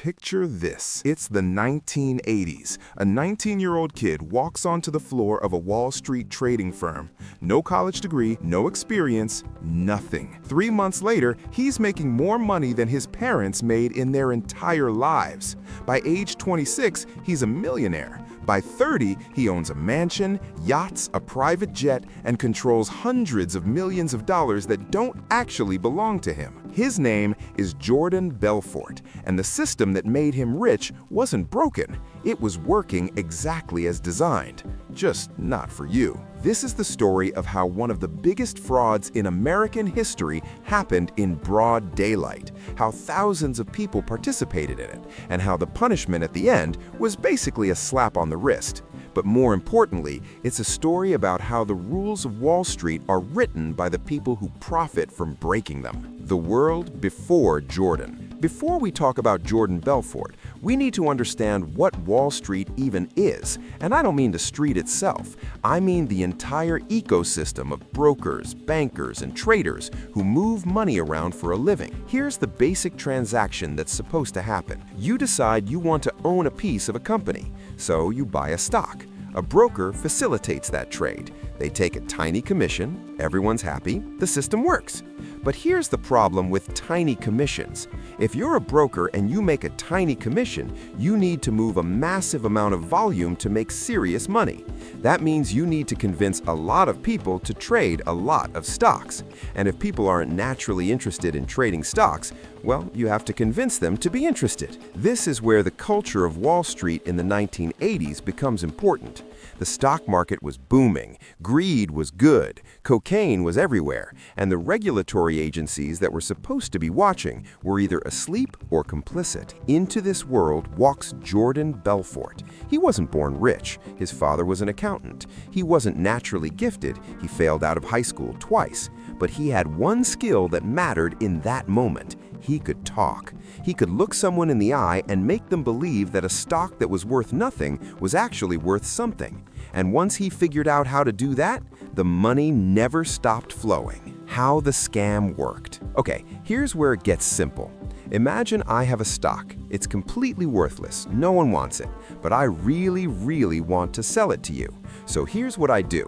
Picture this. It's the 1980s. A 19-year-old kid walks onto the floor of a Wall Street trading firm. No college degree, no experience, nothing. 3 months later, he's making more money than his parents made in their entire lives. By age 26, he's a millionaire. By 30, he owns a mansion, yachts, a private jet, and controls hundreds of millions of dollars that don't actually belong to him. His name is Jordan Belfort, and the system that made him rich wasn't broken. It was working exactly as designed, just not for you. This is the story of how one of the biggest frauds in American history happened in broad daylight, how thousands of people participated in it, and how the punishment at the end was basically a slap on the wrist. But more importantly, it's a story about how the rules of Wall Street are written by the people who profit from breaking them. The world before Jordan. Before we talk about Jordan Belfort, we need to understand what Wall Street even is. And I don't mean the street itself. I mean the entire ecosystem of brokers, bankers, and traders who move money around for a living. Here's the basic transaction that's supposed to happen. You decide you want to own a piece of a company, so you buy a stock. A broker facilitates that trade. They take a tiny commission, everyone's happy, the system works. But here's the problem with tiny commissions. If you're a broker and you make a tiny commission, you need to move a massive amount of volume to make serious money. That means you need to convince a lot of people to trade a lot of stocks. And if people aren't naturally interested in trading stocks, well, you have to convince them to be interested. This is where the culture of Wall Street in the 1980s becomes important. The stock market was booming, greed was good, cocaine was everywhere, and the regulatory agencies that were supposed to be watching were either asleep or complicit. Into this world walks Jordan Belfort. He wasn't born rich. His father was an accountant. He wasn't naturally gifted. He failed out of high school twice. But he had one skill that mattered in that moment. He could talk. He could look someone in the eye and make them believe that a stock that was worth nothing was actually worth something. And once he figured out how to do that, the money never stopped flowing. How the scam worked. Okay, here's where it gets simple. Imagine I have a stock. It's completely worthless. No one wants it. But I really want to sell it to you. So here's what I do.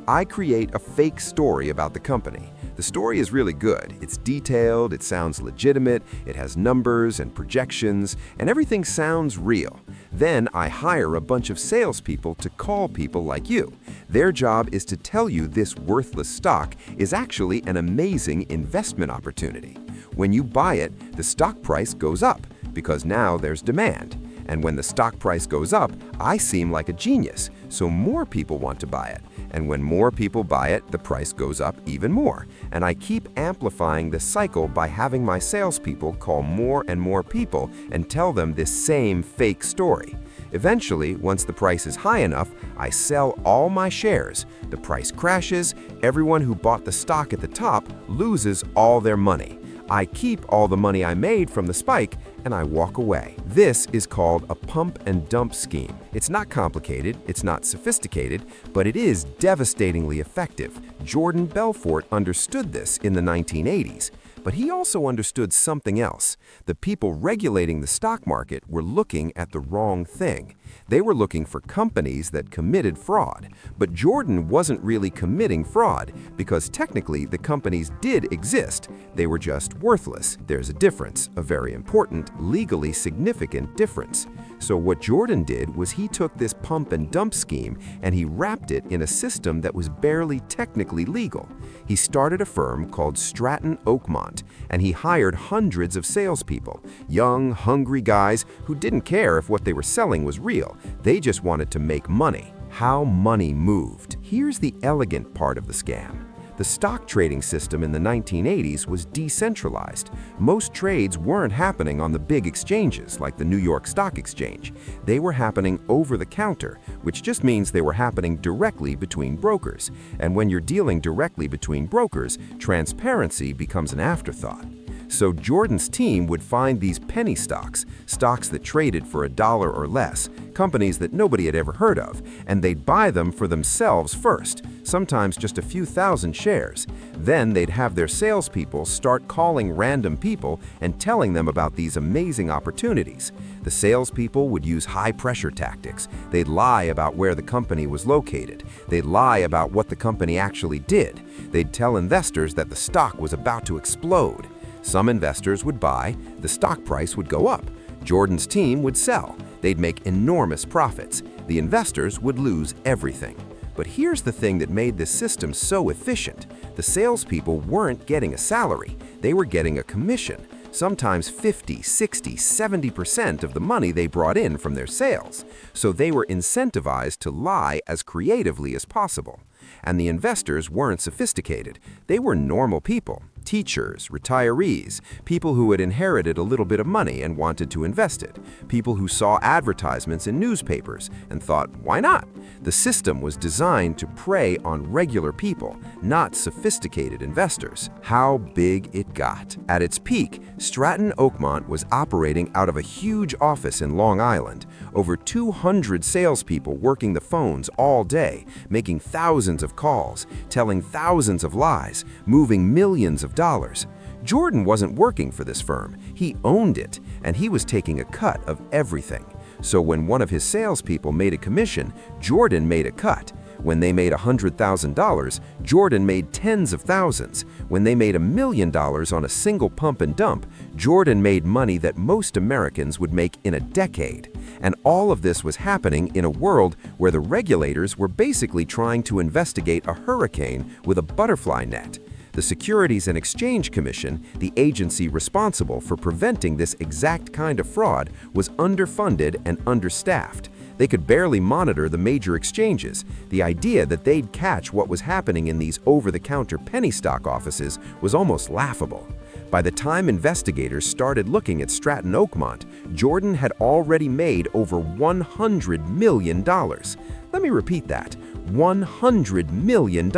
I create a fake story about the company. The story is really good. It's detailed, it sounds legitimate, it has numbers and projections, and everything sounds real. Then I hire a bunch of salespeople to call people like you. Their job is to tell you this worthless stock is actually an amazing investment opportunity. When you buy it, the stock price goes up because now there's demand. And when the stock price goes up, I seem like a genius, so more people want to buy it. And when more people buy it, the price goes up even more. And I keep amplifying this cycle by having my salespeople call more and more people and tell them this same fake story. Eventually, once the price is high enough, I sell all my shares. The price crashes, everyone who bought the stock at the top loses all their money. I keep all the money I made from the spike and I walk away. This is called a pump and dump scheme. It's not complicated, it's not sophisticated, but it is devastatingly effective. Jordan Belfort understood this in the 1980s. But he also understood something else. The people regulating the stock market were looking at the wrong thing. They were looking for companies that committed fraud. But Jordan wasn't really committing fraud because technically the companies did exist. They were just worthless. There's a difference, a very important, legally significant difference. So what Jordan did was he took this pump and dump scheme and he wrapped it in a system that was barely technically legal. He started a firm called Stratton, Oakmont, and he hired hundreds of salespeople, young, hungry guys who didn't care if what they were selling was real. They just wanted to make money. How money moved. Here's the elegant part of the scam. The stock trading system in the 1980s was decentralized. Most trades weren't happening on the big exchanges like the New York Stock Exchange. They were happening over the counter, which just means they were happening directly between brokers. And when you're dealing directly between brokers, transparency becomes an afterthought. So Jordan's team would find these penny stocks, stocks that traded for $1 or less, companies that nobody had ever heard of, and they'd buy them for themselves first, sometimes just a few thousand shares. Then they'd have their salespeople start calling random people and telling them about these amazing opportunities. The salespeople would use high-pressure tactics. They'd lie about where the company was located. They'd lie about what the company actually did. They'd tell investors that the stock was about to explode. Some investors would buy, the stock price would go up. Jordan's team would sell. They'd make enormous profits. The investors would lose everything. But here's the thing that made this system so efficient. The salespeople weren't getting a salary. They were getting a commission, sometimes 50, 60, 70% of the money they brought in from their sales. So they were incentivized to lie as creatively as possible. And the investors weren't sophisticated. They were normal people, teachers, retirees, people who had inherited a little bit of money and wanted to invest it, people who saw advertisements in newspapers and thought, why not? The system was designed to prey on regular people, not sophisticated investors. How big it got. At its peak, Stratton Oakmont was operating out of a huge office in Long Island. Over 200 salespeople working the phones all day, making thousands of calls, telling thousands of lies, moving millions of dollars. Jordan wasn't working for this firm. He owned it, and he was taking a cut of everything. So when one of his salespeople made a commission, Jordan made a cut. When they made $100,000, Jordan made tens of thousands. When they made $1 million on a single pump and dump, Jordan made money that most Americans would make in a decade. And all of this was happening in a world where the regulators were basically trying to investigate a hurricane with a butterfly net. The Securities and Exchange Commission, the agency responsible for preventing this exact kind of fraud, was underfunded and understaffed. They could barely monitor the major exchanges. The idea that they'd catch what was happening in these over-the-counter penny stock offices was almost laughable. By the time investigators started looking at Stratton Oakmont, Jordan had already made over $100 million. Let me repeat that. $100 million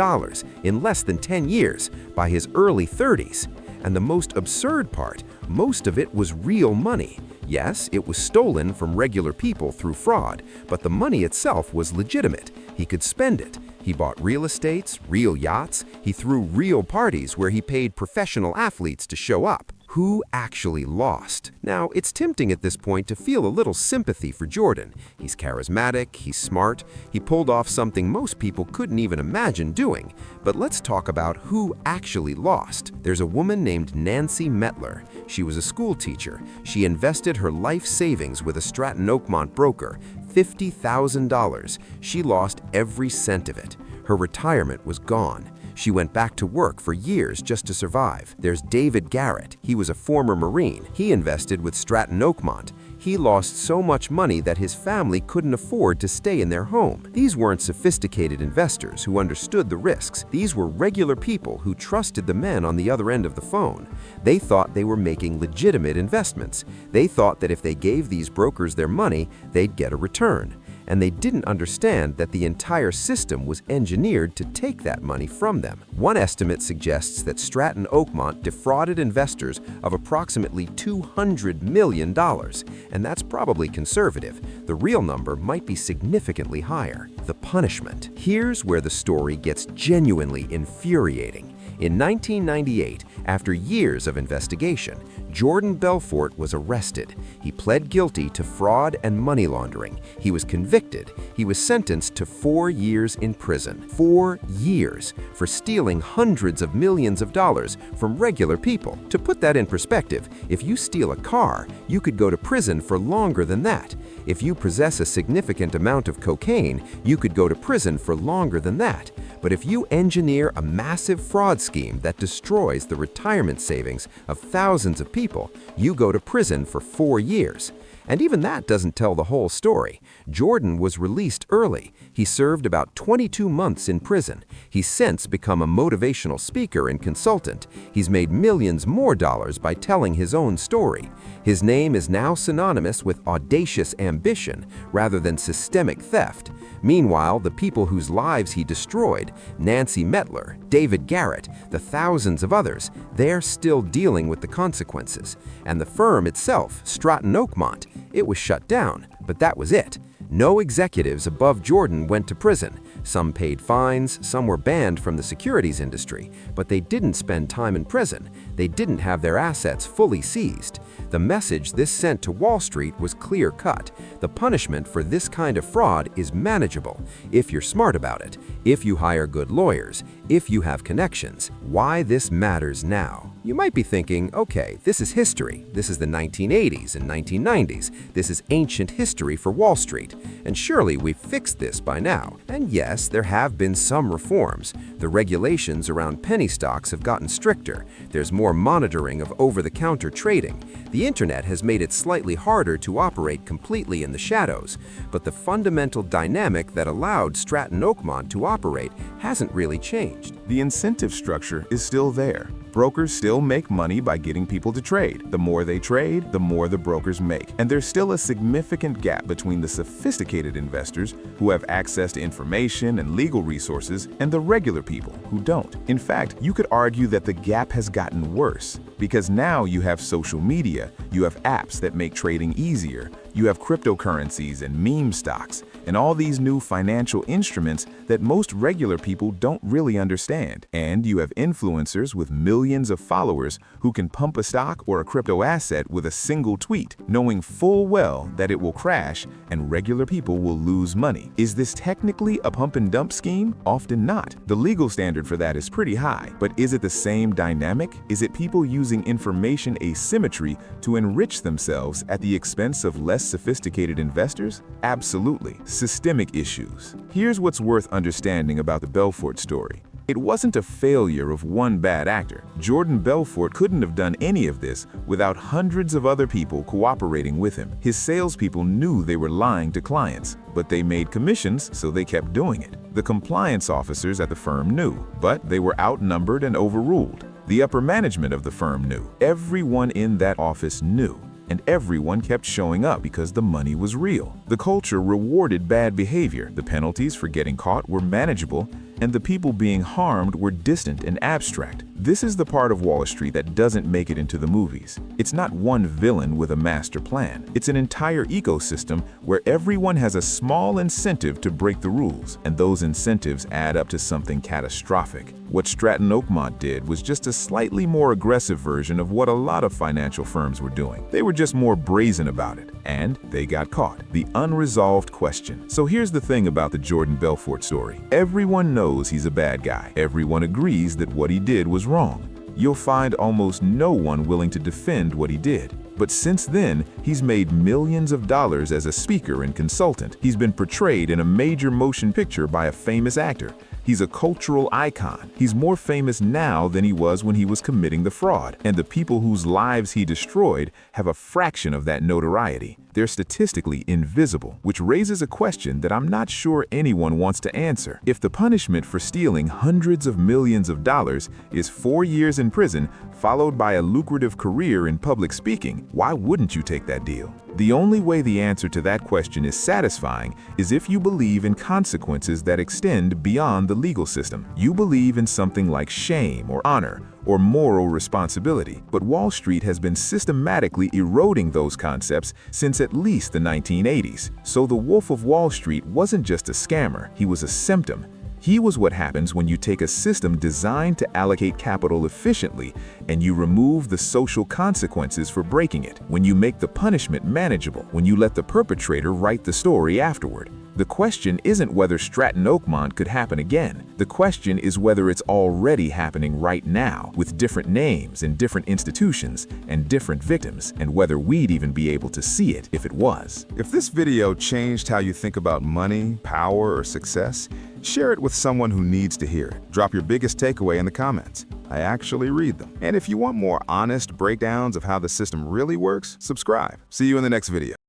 in less than 10 years by his early 30s. And the most absurd part, most of it was real money. Yes, it was stolen from regular people through fraud, but the money itself was legitimate. He could spend it. He bought real estates, real yachts. He threw real parties where he paid professional athletes to show up. Who actually lost? Now, it's tempting at this point to feel a little sympathy for Jordan. He's charismatic, he's smart, he pulled off something most people couldn't even imagine doing. But let's talk about who actually lost. There's a woman named Nancy Metler. She was a school teacher. She invested her life savings with a Stratton Oakmont broker, $50,000. She lost every cent of it. Her retirement was gone. She went back to work for years just to survive. There's David Garrett. He was a former Marine. He invested with Stratton Oakmont. He lost so much money that his family couldn't afford to stay in their home. These weren't sophisticated investors who understood the risks. These were regular people who trusted the men on the other end of the phone. They thought they were making legitimate investments. They thought that if they gave these brokers their money, they'd get a return. And they didn't understand that the entire system was engineered to take that money from them. One estimate suggests that Stratton Oakmont defrauded investors of approximately $200 million, and that's probably conservative. The real number might be significantly higher. The punishment. Here's where the story gets genuinely infuriating. In 1998, after years of investigation, Jordan Belfort was arrested. He pled guilty to fraud and money laundering. He was convicted. He was sentenced to 4 years in prison. 4 years for stealing hundreds of millions of dollars from regular people. To put that in perspective, if you steal a car, you could go to prison for longer than that. If you possess a significant amount of cocaine, you could go to prison for longer than that. But if you engineer a massive fraud scheme that destroys the retirement savings of thousands of people, people, you go to prison for 4 years. And even that doesn't tell the whole story. Jordan was released early. He served about 22 months in prison. He's since become a motivational speaker and consultant. He's made millions more dollars by telling his own story. His name is now synonymous with audacious ambition rather than systemic theft. Meanwhile, the people whose lives he destroyed, Nancy Mettler, David Garrett, the thousands of others, they're still dealing with the consequences. And the firm itself, Stratton Oakmont, it was shut down, but that was it. No executives above Jordan went to prison. Some paid fines, some were banned from the securities industry, but they didn't spend time in prison. They didn't have their assets fully seized. The message this sent to Wall Street was clear-cut. The punishment for this kind of fraud is manageable if you're smart about it, if you hire good lawyers, if you have connections. Why this matters now? You might be thinking, okay, this is history. This is the 1980s and 1990s. This is ancient history for Wall Street. And surely we've fixed this by now. And yes, there have been some reforms. The regulations around penny stocks have gotten stricter. There's more monitoring of over-the-counter trading. The internet has made it slightly harder to operate completely in the shadows. But the fundamental dynamic that allowed Stratton Oakmont to operate hasn't really changed. The incentive structure is still there. Brokers still make money by getting people to trade. The more they trade, the more the brokers make. And there's still a significant gap between the sophisticated investors who have access to information and legal resources and the regular people who don't. In fact, you could argue that the gap has gotten worse because now you have social media, you have apps that make trading easier, you have cryptocurrencies and meme stocks, and all these new financial instruments that most regular people don't really understand. And you have influencers with millions of followers who can pump a stock or a crypto asset with a single tweet, knowing full well that it will crash and regular people will lose money. Is this technically a pump and dump scheme? Often not. The legal standard for that is pretty high. But is it the same dynamic? Is it people using information asymmetry to enrich themselves at the expense of less sophisticated investors? Absolutely. Systemic issues. Here's what's worth understanding about the Belfort story. It wasn't a failure of one bad actor. Jordan Belfort couldn't have done any of this without hundreds of other people cooperating with him. His salespeople knew they were lying to clients, but they made commissions, so they kept doing it. The compliance officers at the firm knew, but they were outnumbered and overruled. The upper management of the firm knew. Everyone in that office knew. And everyone kept showing up because the money was real. The culture rewarded bad behavior. The penalties for getting caught were manageable, and the people being harmed were distant and abstract. This is the part of Wall Street that doesn't make it into the movies. It's not one villain with a master plan. It's an entire ecosystem where everyone has a small incentive to break the rules, and those incentives add up to something catastrophic. What Stratton Oakmont did was just a slightly more aggressive version of what a lot of financial firms were doing. They were just more brazen about it, and they got caught. The unresolved question. So here's the thing about the Jordan Belfort story. Everyone knows he's a bad guy. Everyone agrees that what he did was wrong. You'll find almost no one willing to defend what he did. But since then, he's made millions of dollars as a speaker and consultant. He's been portrayed in a major motion picture by a famous actor. He's a cultural icon. He's more famous now than he was when he was committing the fraud. And the people whose lives he destroyed have a fraction of that notoriety. They're statistically invisible, which raises a question that I'm not sure anyone wants to answer. If the punishment for stealing hundreds of millions of dollars is 4 years in prison, followed by a lucrative career in public speaking, why wouldn't you take that deal? The only way the answer to that question is satisfying is if you believe in consequences that extend beyond the legal system. You believe in something like shame or honor or moral responsibility. But Wall Street has been systematically eroding those concepts since at least the 1980s. So the Wolf of Wall Street wasn't just a scammer, he was a symptom. He was what happens when you take a system designed to allocate capital efficiently and you remove the social consequences for breaking it, when you make the punishment manageable, when you let the perpetrator write the story afterward. The question isn't whether Stratton Oakmont could happen again. The question is whether it's already happening right now, with different names and different institutions and different victims, and whether we'd even be able to see it if it was. If this video changed how you think about money, power, or success, share it with someone who needs to hear it. Drop your biggest takeaway in the comments. I actually read them. And if you want more honest breakdowns of how the system really works, subscribe. See you in the next video.